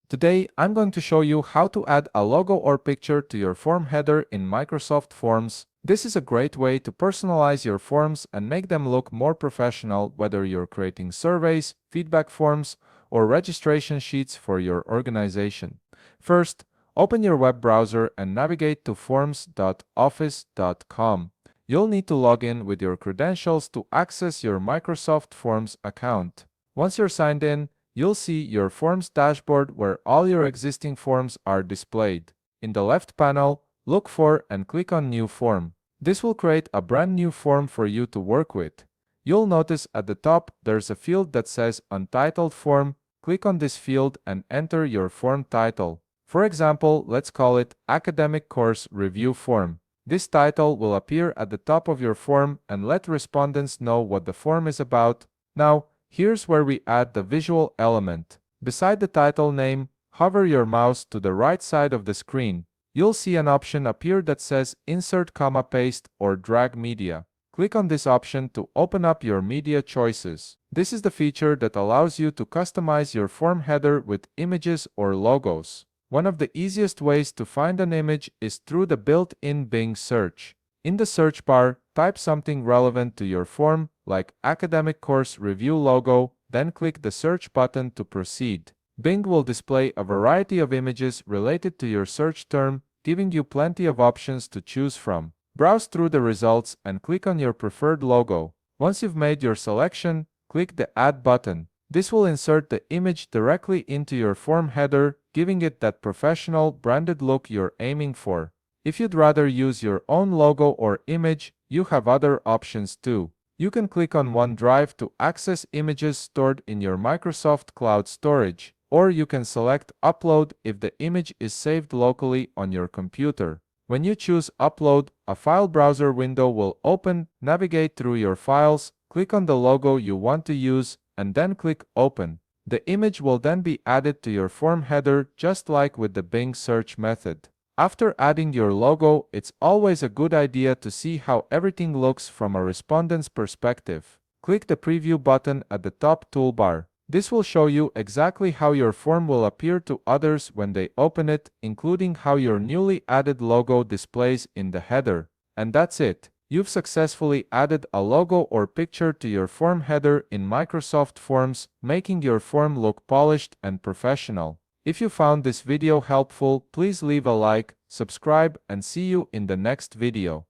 Today, I'm going to show you how to add a logo or picture to your form header in Microsoft Forms. This is a great way to personalize your forms and make them look more professional, whether you're creating surveys, feedback forms, or registration sheets for your organization. First, open your web browser and navigate to forms.office.com. You'll need to log in with your credentials to access your Microsoft Forms account. Once you're signed in, you'll see your Forms dashboard where all your existing forms are displayed. In the left panel, look for and click on New Form. This will create a brand new form for you to work with. You'll notice at the top there's a field that says Untitled Form. Click on this field and enter your form title. For example, let's call it Academic Course Review Form. This title will appear at the top of your form and let respondents know what the form is about. Now, here's where we add the visual element. Beside the title name, hover your mouse to the right side of the screen. You'll see an option appear that says Insert, Paste or Drag Media. Click on this option to open up your media choices. This is the feature that allows you to customize your form header with images or logos. One of the easiest ways to find an image is through the built-in Bing search. In the search bar, type something relevant to your form, like Academic Course Review logo, then click the search button to proceed. Bing will display a variety of images related to your search term, giving you plenty of options to choose from. Browse through the results and click on your preferred logo. Once you've made your selection, click the Add button. This will insert the image directly into your form header, giving it that professional, branded look you're aiming for. If you'd rather use your own logo or image, you have other options too. You can click on OneDrive to access images stored in your Microsoft Cloud storage, or you can select Upload if the image is saved locally on your computer. When you choose Upload, a file browser window will open. Navigate through your files, click on the logo you want to use, and then click Open. The image will then be added to your form header just like with the Bing search method. After adding your logo, it's always a good idea to see how everything looks from a respondent's perspective. Click the Preview button at the top toolbar. This will show you exactly how your form will appear to others when they open it, including how your newly added logo displays in the header. And that's it. You've successfully added a logo or picture to your form header in Microsoft Forms, making your form look polished and professional. If you found this video helpful, please leave a like, subscribe, and see you in the next video.